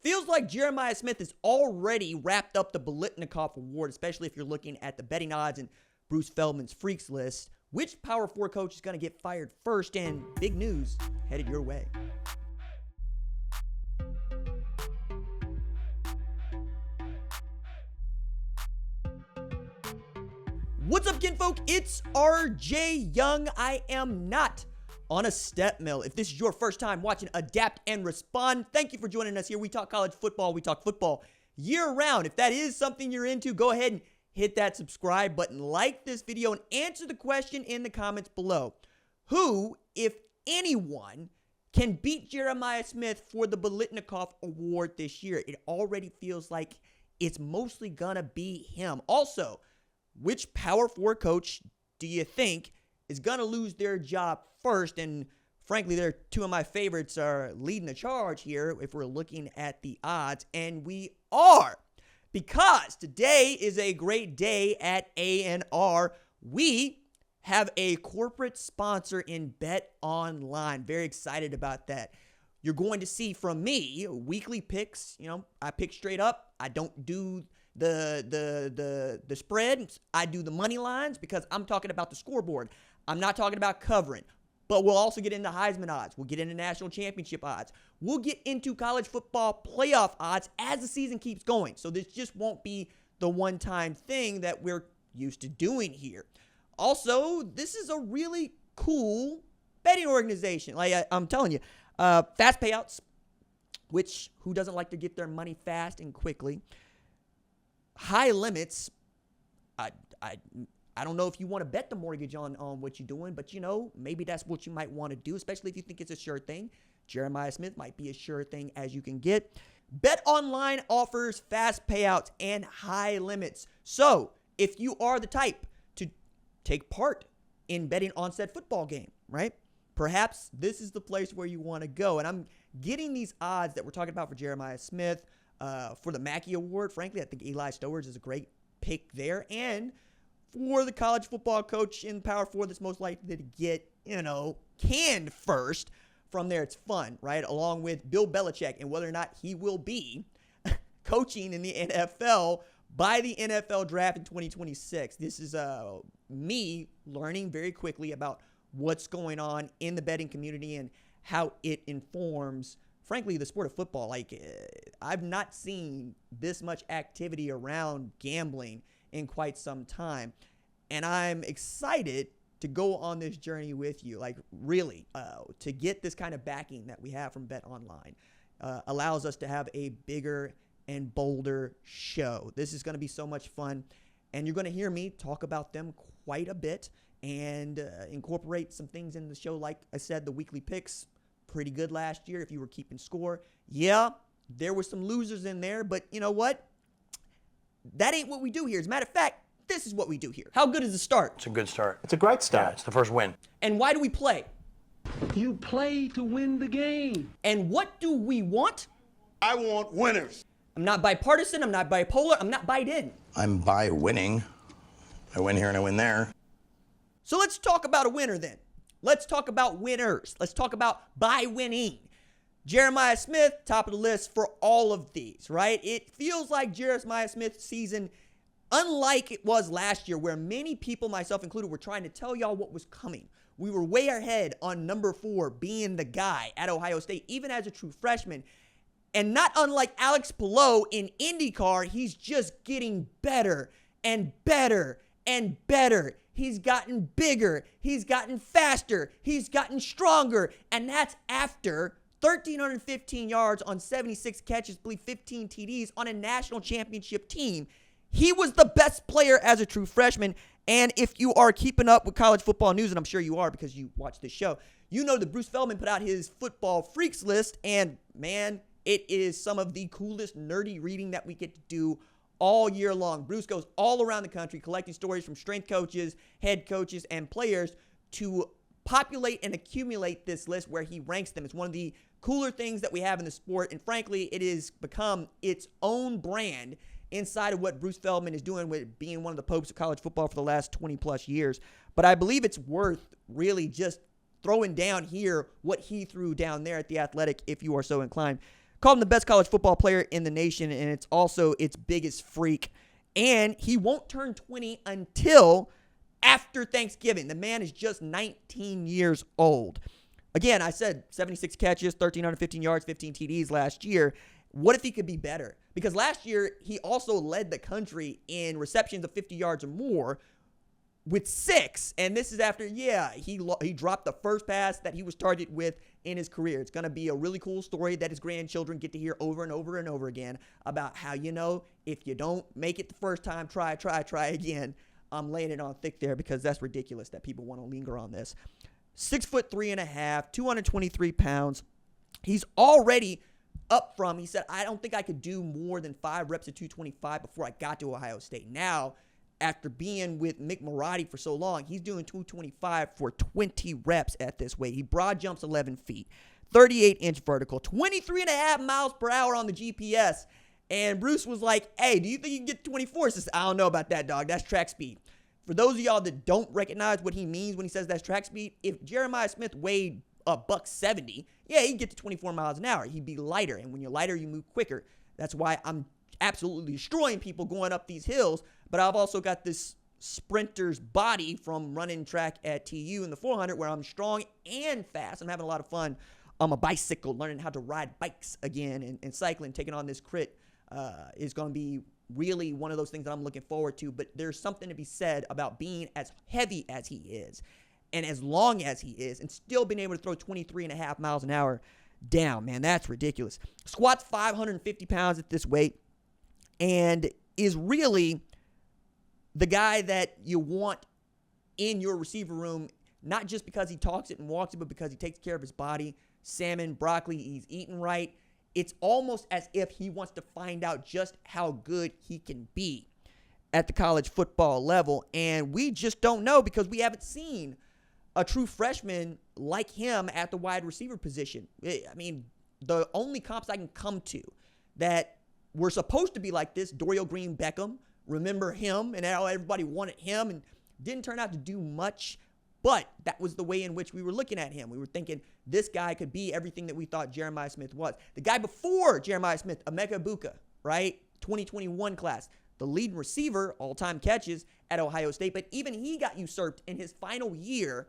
Feels like Jeremiah Smith has already wrapped up the Biletnikoff Award, especially if you're looking at the betting odds and Bruce Feldman's Freaks list. Which Power 4 coach is going to get fired first? And big news headed your way. What's up, kinfolk? It's RJ Young. I am not on a step mill. If this is your first time watching Adapt and Respond, thank you for joining us here. We talk college football. We talk football year-round. If that is something you're into, go ahead and hit that subscribe button, like this video, and answer the question in the comments below. Who, if anyone, can beat Jeremiah Smith for the Biletnikoff Award this year? It already feels like it's mostly gonna be him. Also, which Power 4 coach do you think is going to lose their job first? And frankly, they're two of my favorites are leading the charge here if we're looking at the odds. And we are, because today is a great day at A&R. We have a corporate sponsor in Bet Online. Very excited about that. You're going to see from me weekly picks. You know, I pick straight up. I don't do the spread. I do the money lines because I'm talking about the scoreboard. I'm not talking about covering. But we'll also get into Heisman odds. We'll get into national championship odds. We'll get into college football playoff odds as the season keeps going. So this just won't be the one-time thing that we're used to doing here. Also, this is a really cool betting organization. Like I'm telling you, fast payouts, which who doesn't like to get their money fast and quickly? High limits. I don't know if you want to bet the mortgage on what you're doing, but, you know, maybe that's what you might want to do, especially if you think it's a sure thing. Jeremiah Smith might be a sure thing as you can get. Bet Online offers fast payouts and high limits. So if you are the type to take part in betting on said football game, right? Perhaps this is the place where you want to go. And I'm getting these odds that we're talking about for Jeremiah Smith. For the Mackey Award, frankly, I think Eli Stowers is a great pick there. And for the college football coach in Power 4 that's most likely to get, you know, canned first, from there it's fun, right? Along with Bill Belichick and whether or not he will be coaching in the NFL by the NFL draft in 2026. This is me learning very quickly about what's going on in the betting community and how it informs, frankly, the sport of football. Like, I've not seen this much activity around gambling in quite some time. And I'm excited to go on this journey with you. Like, really, to get this kind of backing that we have from Bet Online allows us to have a bigger and bolder show. This is going to be so much fun. And you're going to hear me talk about them quite a bit and incorporate some things in the show. Like I said, the weekly picks, pretty good last year if you were keeping score. Yeah, there were some losers in there, but you know what? That ain't what we do here. As a matter of fact, this is what we do here. How good is the start? It's a good start. It's a great start. Yeah, it's the first win. And why do we play? You play to win the game. And what do we want? I want winners. I'm not bipartisan. I'm not bipolar. I'm not Biden. I'm by winning. I win here and I win there. So let's talk about a winner then. Let's talk about winners. Let's talk about by winning. Jeremiah Smith, top of the list for all of these, right? It feels like Jeremiah Smith's season, unlike it was last year, where many people, myself included, were trying to tell y'all what was coming. We were way ahead on number 4 being the guy at Ohio State, even as a true freshman. And not unlike Alex Palou in IndyCar, he's just getting better and better and better. He's gotten bigger. He's gotten faster. He's gotten stronger. And that's after 1,315 yards on 76 catches, I believe 15 TDs on a national championship team. He was the best player as a true freshman. And if you are keeping up with college football news, and I'm sure you are because you watch this show, you know that Bruce Feldman put out his football freaks list. And man, it is some of the coolest nerdy reading that we get to do all year long. Bruce goes all around the country collecting stories from strength coaches, head coaches, and players to populate and accumulate this list where he ranks them. It's one of the cooler things that we have in the sport, and frankly, it has become its own brand inside of what Bruce Feldman is doing with being one of the popes of college football for the last 20 plus years. But I believe it's worth really just throwing down here what he threw down there at The Athletic if you are so inclined. Called him the best college football player in the nation, and it's also its biggest freak. And he won't turn 20 until after Thanksgiving. The man is just 19 years old. Again, I said 76 catches, 1,315 yards, 15 TDs last year. What if he could be better? Because last year, he also led the country in receptions of 50 yards or more with 6. And this is after, he dropped the first pass that he was targeted with in his career. It's going to be a really cool story that his grandchildren get to hear over and over and over again about how, if you don't make it the first time, try again. I'm laying it on thick there because that's ridiculous that people want to linger on this. 6'3.5", 223 pounds. He's already up from, he said, I don't think I could do more than 5 reps at 225 before I got to Ohio State. Now, after being with Mick Marotti for so long, he's doing 225 for 20 reps at this weight. He broad jumps 11 feet, 38-inch vertical, 23.5 miles per hour on the GPS. And Bruce was like, hey, do you think you can get 24? He says, I don't know about that, dog. That's track speed. For those of y'all that don't recognize what he means when he says that's track speed, if Jeremiah Smith weighed $170, he'd get to 24 miles an hour. He'd be lighter. And when you're lighter, you move quicker. That's why I'm absolutely destroying people going up these hills. But I've also got this sprinter's body from running track at TU in the 400 where I'm strong and fast. I'm having a lot of fun on my bicycle, learning how to ride bikes again, and cycling, taking on this crit is going to be really one of those things that I'm looking forward to. But there's something to be said about being as heavy as he is and as long as he is and still being able to throw 23.5 miles an hour down. Man, that's ridiculous. Squats 550 pounds at this weight and is really the guy that you want in your receiver room, not just because he talks it and walks it, but because he takes care of his body. Salmon, broccoli, he's eating right. It's almost as if he wants to find out just how good he can be at the college football level. And we just don't know because we haven't seen a true freshman like him at the wide receiver position. I mean, the only comps I can come to that were supposed to be like this, Dorial Green Beckham, remember him and how everybody wanted him and didn't turn out to do much. But that was the way in which we were looking at him. We were thinking this guy could be everything that we thought Jeremiah Smith was. The guy before Jeremiah Smith, Emeka Egbuka, right? 2021 class, the leading receiver, all-time catches at Ohio State. But even he got usurped in his final year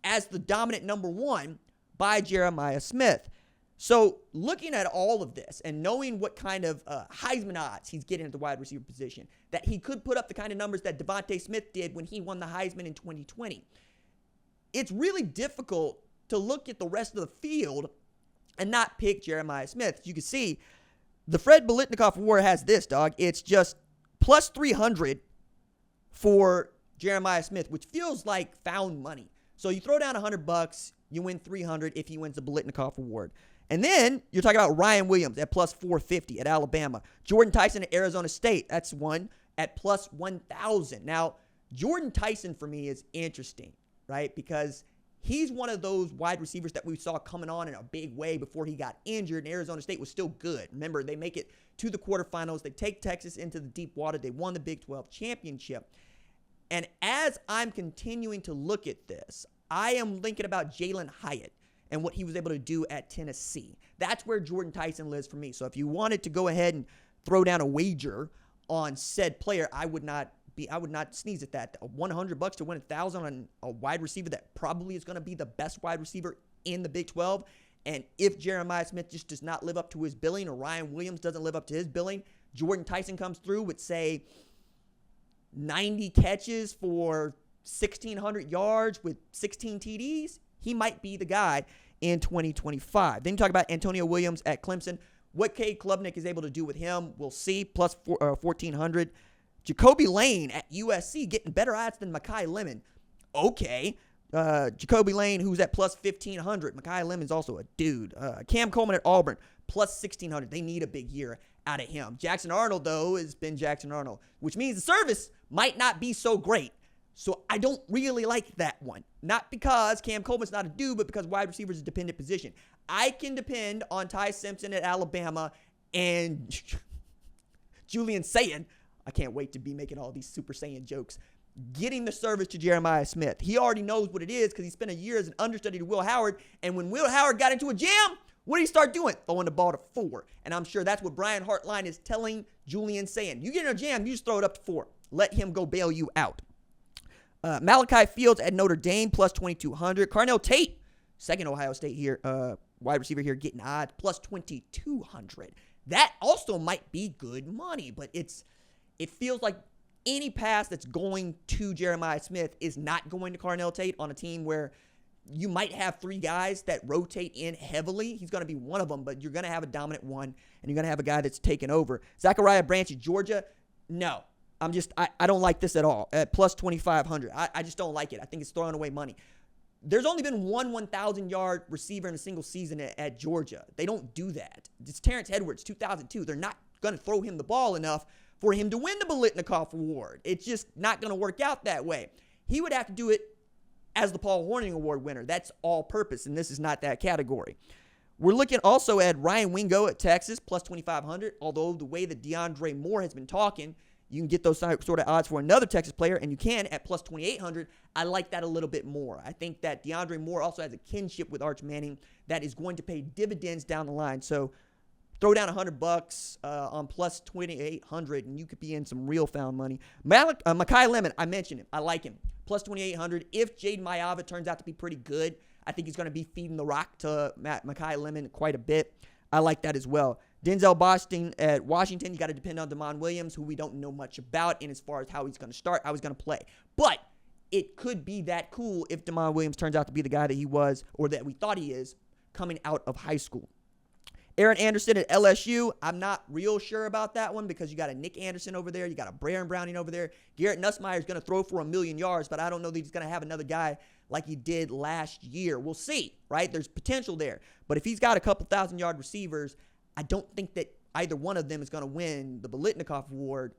as the dominant number 1 by Jeremiah Smith. So looking at all of this and knowing what kind of Heisman odds he's getting at the wide receiver position, that he could put up the kind of numbers that Devontae Smith did when he won the Heisman in 2020. It's really difficult to look at the rest of the field and not pick Jeremiah Smith. As you can see, the Fred Biletnikoff Award has this, dog. It's just plus 300 for Jeremiah Smith, which feels like found money. So you throw down $100, you win 300 if he wins the Biletnikoff Award. And then you're talking about Ryan Williams at plus 450 at Alabama. Jordan Tyson at Arizona State, that's one at plus 1,000. Now, Jordan Tyson for me is interesting, right? Because he's one of those wide receivers that we saw coming on in a big way before he got injured, and Arizona State was still good. Remember, they make it to the quarterfinals. They take Texas into the deep water. They won the Big 12 championship. And as I'm continuing to look at this, I am thinking about Jalen Hyatt and what he was able to do at Tennessee. That's where Jordan Tyson lives for me. So if you wanted to go ahead and throw down a wager on said player, I would not sneeze at that. $100 to win 1,000 on a wide receiver that probably is going to be the best wide receiver in the Big 12. And if Jeremiah Smith just does not live up to his billing, or Ryan Williams doesn't live up to his billing, Jordan Tyson comes through with, say, 90 catches for 1,600 yards with 16 TDs, he might be the guy in 2025. Then you talk about Antonio Williams at Clemson. What Cade Klubnik is able to do with him, we'll see, plus 1,400. Jacoby Lane at USC getting better odds than Mekhi Lemon. Okay. Jacoby Lane, who's at plus 1,500. Mekhi Lemon's also a dude. Cam Coleman at Auburn, plus 1,600. They need a big year out of him. Jackson Arnold, though, has been Jackson Arnold, which means the service might not be so great. So I don't really like that one. Not because Cam Coleman's not a dude, but because wide receiver is a dependent position. I can depend on Ty Simpson at Alabama and Julian Saiyan. I can't wait to be making all these Super Saiyan jokes. Getting the service to Jeremiah Smith. He already knows what it is because he spent a year as an understudy to Will Howard. And when Will Howard got into a jam, What do you start doing? Throwing the ball to 4. And I'm sure that's what Brian Hartline is telling Julian, saying, you get in a jam, you just throw it up to 4. Let him go bail you out. Malachi Fields at Notre Dame, plus 2,200. Carnell Tate, second Ohio State here, wide receiver here, getting odds, plus 2,200. That also might be good money, but it feels like any pass that's going to Jeremiah Smith is not going to Carnell Tate on a team where you might have 3 guys that rotate in heavily. He's going to be one of them, but you're going to have a dominant one, and you're going to have a guy that's taken over. Zachariah Branch at Georgia, no. I don't like this at all. At plus 2,500. I just don't like it. I think it's throwing away money. There's only been one 1,000-yard receiver in a single season at Georgia. They don't do that. It's Terrence Edwards, 2002. They're not going to throw him the ball enough for him to win the Biletnikoff Award. It's just not going to work out that way. He would have to do it as the Paul Hornung Award winner. That's all purpose, and this is not that category. We're looking also at Ryan Wingo at Texas, plus 2,500, although the way that DeAndre Moore has been talking, you can get those sort of odds for another Texas player, and you can at plus 2,800. I like that a little bit more. I think that DeAndre Moore also has a kinship with Arch Manning that is going to pay dividends down the line. So throw down $100 on plus 2,800, and you could be in some real found money. Mekhi Lemon, I mentioned him. I like him. Plus 2,800. If Jaden Mayava turns out to be pretty good, I think he's going to be feeding the rock to Mekhi Lemon quite a bit. I like that as well. Denzel Boston at Washington, you got to depend on Damon Williams, who we don't know much about in as far as how he's going to start, how he's going to play. But it could be that cool if Damon Williams turns out to be the guy that he was, or that we thought he is, coming out of high school. Aaron Anderson at LSU, I'm not real sure about that one because you got a Nick Anderson over there. You got a Baron Browning over there. Garrett Nussmeier is going to throw for 1,000,000 yards, but I don't know that he's going to have another guy like he did last year. We'll see, right? There's potential there. But if he's got a couple 1,000-yard receivers, I don't think that either one of them is going to win the Biletnikoff Award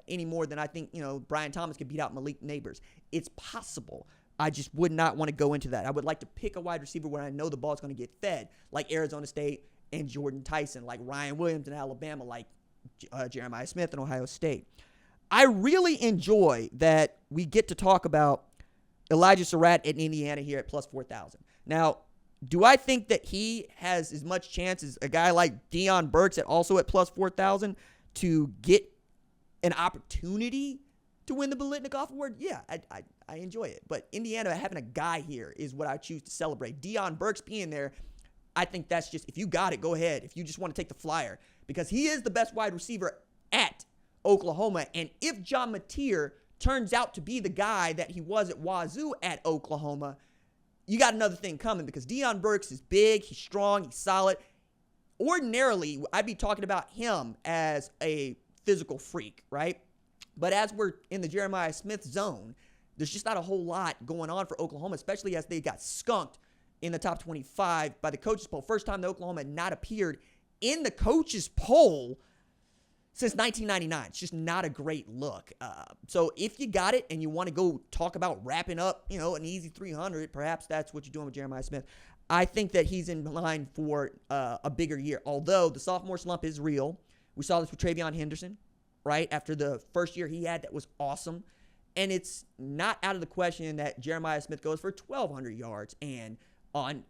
any more than I think, Brian Thomas could beat out Malik Neighbors. It's possible. I just would not want to go into that. I would like to pick a wide receiver where I know the ball is going to get fed, like Arizona State and Jordan Tyson, like Ryan Williams in Alabama, like Jeremiah Smith in Ohio State. I really enjoy that we get to talk about Elijah Surratt in Indiana here at plus 4,000. Now, do I think that he has as much chance as a guy like Deion Burks also at plus 4,000 to get an opportunity to win the Biletnikoff Award? Yeah, I enjoy it. But Indiana having a guy here is what I choose to celebrate. Deion Burks being there, I think that's just, if you got it, go ahead. If you just want to take the flyer, because he is the best wide receiver at Oklahoma. And if John Mateer turns out to be the guy that he was at Wazoo at Oklahoma, you got another thing coming, because Deion Burks is big, he's strong, he's solid. Ordinarily, I'd be talking about him as a physical freak, right? But as we're in the Jeremiah Smith zone, there's just not a whole lot going on for Oklahoma, especially as they got skunked in the top 25 by the coaches poll. First time that Oklahoma had not appeared in the coaches poll since 1999. It's just not a great look. So if you got it and you want to go talk about wrapping up, an easy 300, perhaps that's what you're doing with Jeremiah Smith. I think that he's in line for a bigger year. Although the sophomore slump is real. We saw this with Travion Henderson, right? After the first year he had, that was awesome. And it's not out of the question that Jeremiah Smith goes for 1,200 yards and on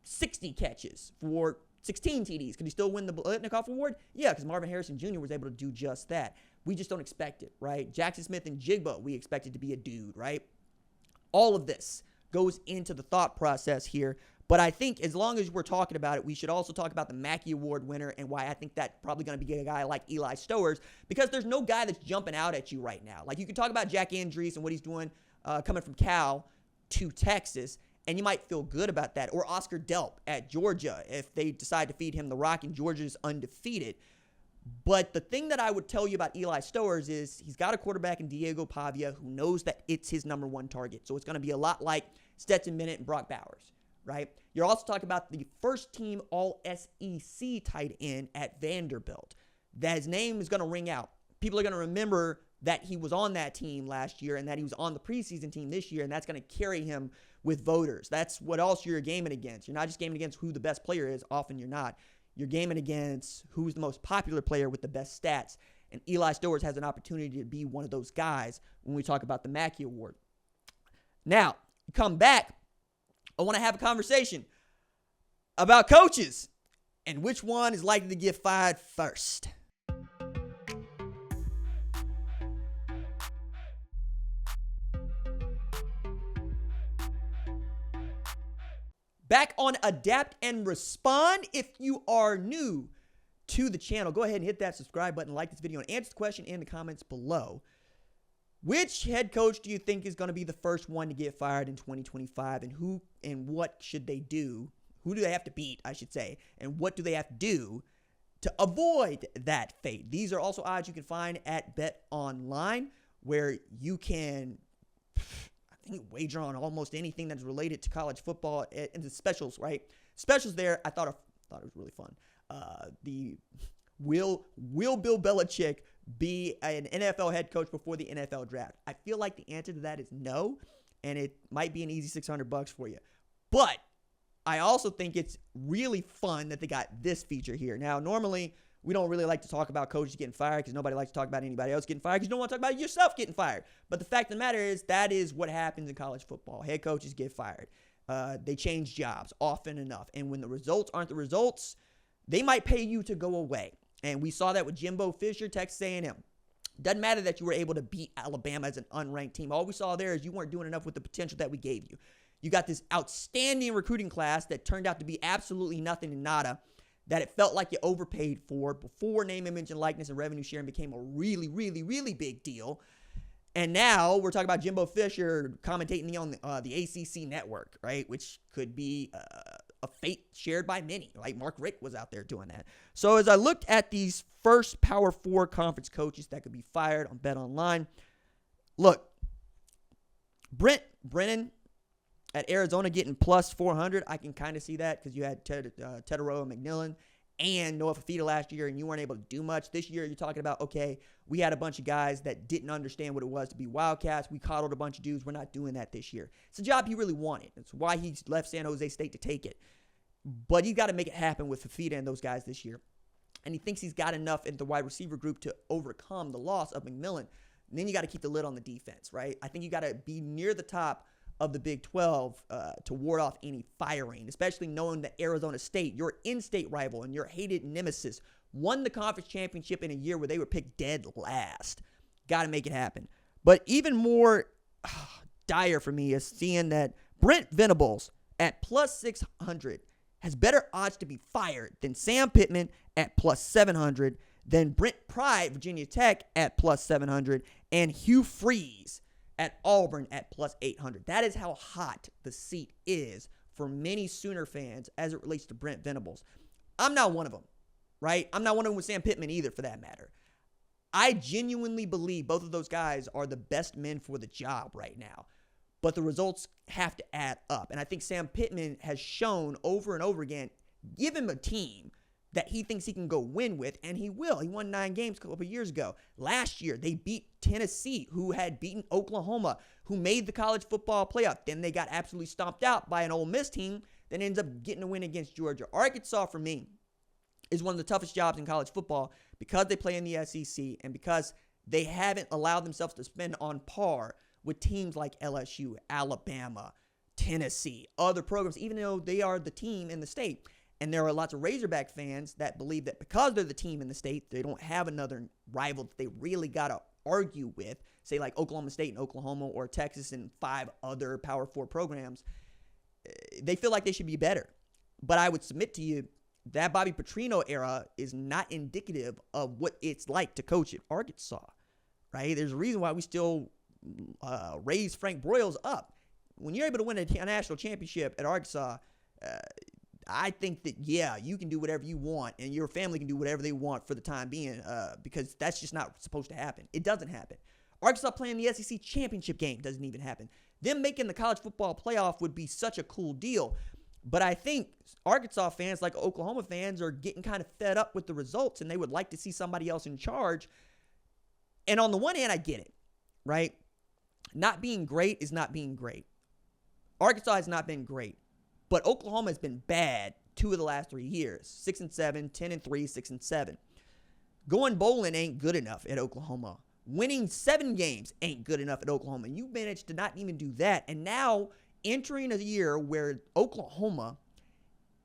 60 catches for 16 TDs. Could he still win the Biletnikoff Award? Yeah, because Marvin Harrison Jr. was able to do just that. We just don't expect it, right? Jackson Smith and Jigba, we expected to be a dude, right? All of this goes into the thought process here. But I think as long as we're talking about it, we should also talk about the Mackey Award winner and why I think that's probably going to be a guy like Eli Stowers, because there's no guy that's jumping out at you right now. Like, you can talk about Jack Andrews and what he's doing coming from Cal to Texas, and you might feel good about that. Or Oscar Delp at Georgia if they decide to feed him the rock and Georgia's undefeated. But the thing that I would tell you about Eli Stowers is he's got a quarterback in Diego Pavia who knows that it's his number one target. So it's going to be a lot like Stetson Bennett and Brock Bowers, right? You're also talking about the first team All-SEC tight end at Vanderbilt. That his name is going to ring out. People are going to remember that he was on that team last year and that he was on the preseason team this year, and that's going to carry him with voters. That's what else you're gaming against. You're not just gaming against who the best player is. Often you're not. You're gaming against who's the most popular player with the best stats. And Eli Stowers has an opportunity to be one of those guys when we talk about the Mackey Award. Now, come back, I want to have a conversation about coaches. And which one is likely to get fired first? Back on Adapt and Respond. If you are new to the channel, go ahead and hit that subscribe button, like this video, and answer the question in the comments below. Which head coach do you think is going to be the first one to get fired in 2025, and who and what should they do? Who do they have to beat, I should say, and what do they have to do to avoid that fate? These are also odds you can find at Bet Online, where you can, I think, wager on almost anything that's related to college football and the specials, right? Specials there, I thought it was really fun. Will Bill Belichick be an NFL head coach before the NFL draft? I feel like the answer to that is no, and it might be an easy $600 for you. But I also think it's really fun that they got this feature here. Now, normally, we don't really like to talk about coaches getting fired because nobody likes to talk about anybody else getting fired because you don't want to talk about yourself getting fired. But the fact of the matter is that is what happens in college football. Head coaches get fired. They change jobs often enough. And when the results aren't the results, they might pay you to go away. And we saw that with Jimbo Fisher, Texas A&M. Doesn't matter that you were able to beat Alabama as an unranked team. All we saw there is you weren't doing enough with the potential that we gave you. You got this outstanding recruiting class that turned out to be absolutely nothing and nada, that it felt like you overpaid for before name, image, and likeness and revenue sharing became a really, really, really big deal. And now we're talking about Jimbo Fisher commentating on the ACC network, right? Which could be a fate shared by many. Like Mark Richt was out there doing that. So as I looked at these first Power 4 conference coaches that could be fired on Bet Online, look, Brent Brennan at Arizona getting plus 400, I can kind of see that because you had Teterow McMillan and Noah Fafita last year, and you weren't able to do much. This year, you're talking about, okay, we had a bunch of guys that didn't understand what it was to be Wildcats. We coddled a bunch of dudes. We're not doing that this year. It's a job he really wanted. It's why he left San Jose State to take it. But you got to make it happen with Fafita and those guys this year. And he thinks he's got enough in the wide receiver group to overcome the loss of McMillan. And then you got to keep the lid on the defense, right? I think you got to be near the top of the Big 12 to ward off any firing, especially knowing that Arizona State, your in-state rival and your hated nemesis, won the conference championship in a year where they were picked dead last. Got to make it happen. But even more dire for me is seeing that Brent Venables at plus 600 has better odds to be fired than Sam Pittman at plus 700, than Brent Pryde, Virginia Tech, at plus 700, and Hugh Freeze at Auburn at plus 800. That is how hot the seat is for many Sooner fans as it relates to Brent Venables. I'm not one of them, right? I'm not one of them with Sam Pittman either, for that matter. I genuinely believe both of those guys are the best men for the job right now, but the results have to add up. And I think Sam Pittman has shown over and over again, give him a team that he thinks he can go win with, and he will. He won 9 games a couple of years ago. Last year, they beat Tennessee, who had beaten Oklahoma, who made the college football playoff. Then they got absolutely stomped out by an Ole Miss team that ends up getting a win against Georgia. Arkansas, for me, is one of the toughest jobs in college football because they play in the SEC and because they haven't allowed themselves to spend on par with teams like LSU, Alabama, Tennessee, other programs, even though they are the team in the state. And there are lots of Razorback fans that believe that because they're the team in the state, they don't have another rival that they really got to argue with, say like Oklahoma State and Oklahoma or Texas and 5 other Power 4 programs. They feel like they should be better. But I would submit to you that Bobby Petrino era is not indicative of what it's like to coach at Arkansas, right? There's a reason why we still raise Frank Broyles up. When you're able to win a national championship at Arkansas, I think that, yeah, you can do whatever you want and your family can do whatever they want for the time being because that's just not supposed to happen. It doesn't happen. Arkansas playing the SEC championship game doesn't even happen. Them making the college football playoff would be such a cool deal. But I think Arkansas fans, like Oklahoma fans, are getting kind of fed up with the results and they would like to see somebody else in charge. And on the one hand, I get it, right? Not being great is not being great. Arkansas has not been great. But Oklahoma has been bad 2 of the last 3 years. 6-7, 10-3, 6-7. Going bowling ain't good enough at Oklahoma. Winning 7 games ain't good enough at Oklahoma. You managed to not even do that. And now entering a year where Oklahoma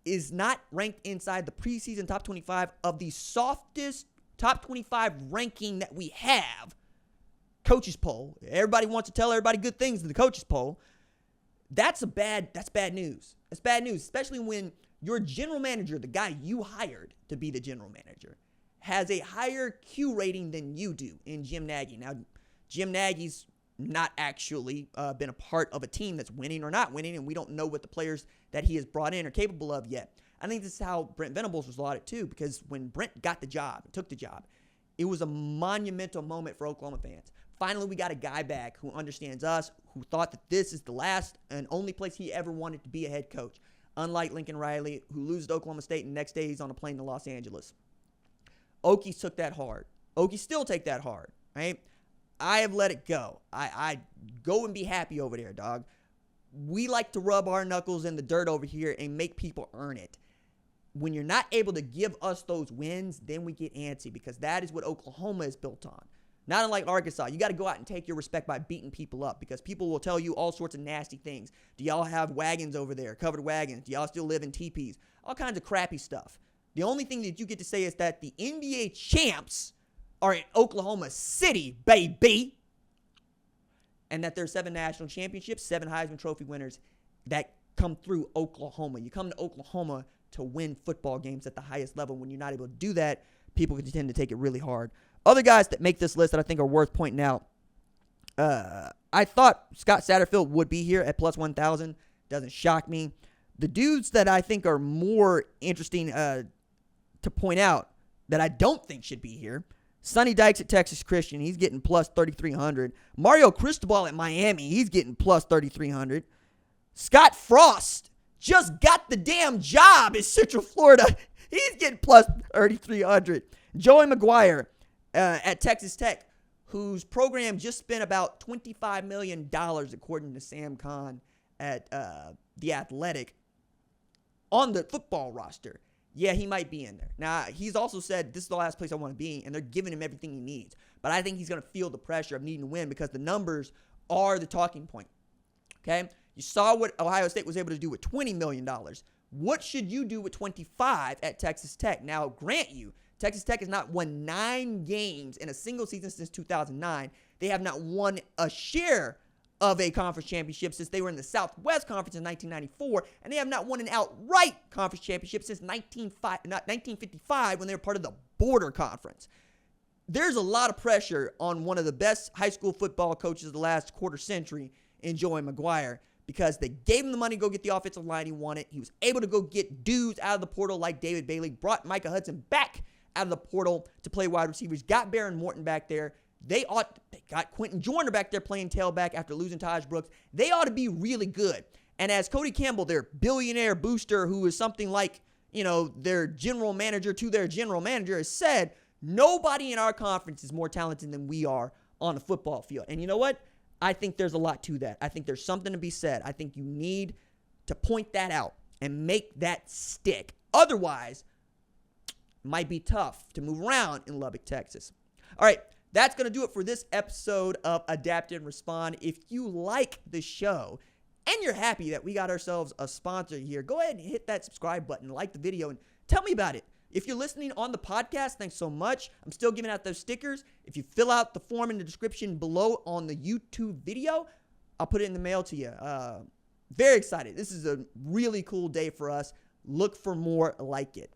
is not ranked inside the preseason top 25 of the softest top 25 ranking that we have. Coaches poll. Everybody wants to tell everybody good things in the coaches poll. That's bad news. That's bad news, especially when your general manager, the guy you hired to be the general manager, has a higher Q rating than you do in Jim Nagy. Now, Jim Nagy's not actually been a part of a team that's winning or not winning, and we don't know what the players that he has brought in are capable of yet. I think this is how Brent Venables was lauded too, because when Brent got the job, took the job, it was a monumental moment for Oklahoma fans. Finally, we got a guy back who understands us, who thought that this is the last and only place he ever wanted to be a head coach. Unlike Lincoln Riley, who loses to Oklahoma State and the next day he's on a plane to Los Angeles. Okies took that hard. Okies still take that hard, right? I have let it go. I go and be happy over there, dog. We like to rub our knuckles in the dirt over here and make people earn it. When you're not able to give us those wins, then we get antsy, because that is what Oklahoma is built on. Not unlike Arkansas. You got to go out and take your respect by beating people up, because people will tell you all sorts of nasty things. Do y'all have wagons over there, covered wagons? Do y'all still live in teepees? All kinds of crappy stuff. The only thing that you get to say is that the NBA champs are in Oklahoma City, baby. And that there's 7 national championships, 7 Heisman Trophy winners that come through Oklahoma. You come to Oklahoma to win football games at the highest level. When you're not able to do that, people can tend to take it really hard. Other guys that make this list that I think are worth pointing out. I thought Scott Satterfield would be here at plus 1,000. Doesn't shock me. The dudes that I think are more interesting to point out that I don't think should be here. Sonny Dykes at Texas Christian. He's getting plus 3,300. Mario Cristobal at Miami. He's getting plus 3,300. Scott Frost just got the damn job in Central Florida. He's getting plus 3,300. Joey McGuire at Texas Tech, whose program just spent about $25 million, according to Sam Kahn at The Athletic, on the football roster. Yeah, he might be in there. Now, he's also said, this is the last place I want to be, and they're giving him everything he needs. But I think he's going to feel the pressure of needing to win, because the numbers are the talking point. Okay? You saw what Ohio State was able to do with $20 million. What should you do with 25 at Texas Tech? Now, grant you, Texas Tech has not won 9 games in a single season since 2009. They have not won a share of a conference championship since they were in the Southwest Conference in 1994, and they have not won an outright conference championship since 1955 when they were part of the Border Conference. There's a lot of pressure on one of the best high school football coaches of the last quarter century in Joey McGuire, because they gave him the money to go get the offensive line he wanted. He was able to go get dudes out of the portal like David Bailey, brought Micah Hudson back out of the portal to play wide receivers, got Baron Morton back there. They got Quentin Joyner back there playing tailback after losing Taj Brooks. They ought to be really good. And as Cody Campbell, their billionaire booster, who is something like, their general manager to their general manager, has said, nobody in our conference is more talented than we are on the football field. And you know what? I think there's a lot to that. I think there's something to be said. I think you need to point that out and make that stick. Otherwise, it might be tough to move around in Lubbock, Texas. All right. That's going to do it for this episode of Adapt and Respond. If you like the show and you're happy that we got ourselves a sponsor here, go ahead and hit that subscribe button, like the video, and tell me about it. If you're listening on the podcast, thanks so much. I'm still giving out those stickers. If you fill out the form in the description below on the YouTube video, I'll put it in the mail to you. Very excited. This is a really cool day for us. Look for more like it.